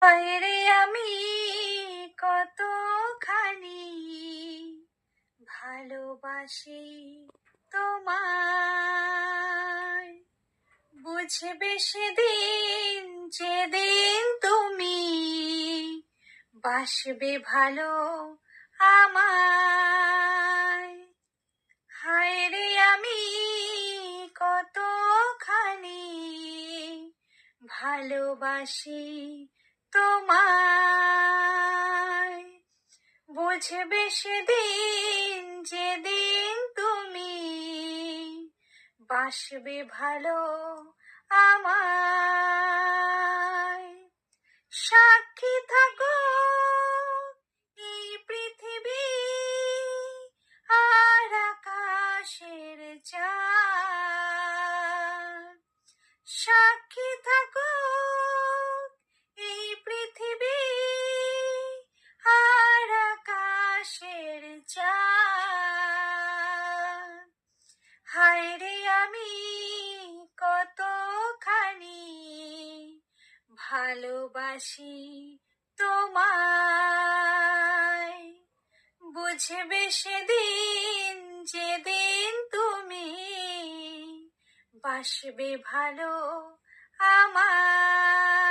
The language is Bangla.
বাইরে আমি কতখানি ভালোবাসি তোমায়, বুঝবে সেদিন যেদিন তুমি বাসবে ভালো আমায়। হায় রে আমি কতখানি ভালোবাসি তোমায়, বুঝবে সেদিন যেদিন তুমি বাসবে ভালো আমায়। সাক্ষী থাকো এই পৃথিবী আর আকাশের চাঁদ, সাক্ষী থাকো এই পৃথিবী আর আকাশের চাঁদ। হায় রে আমি কতখানি ভালোবাসি তোমায়, বুঝবে সেদিন যেদিন তুমি বাসবে ভালো আমায়।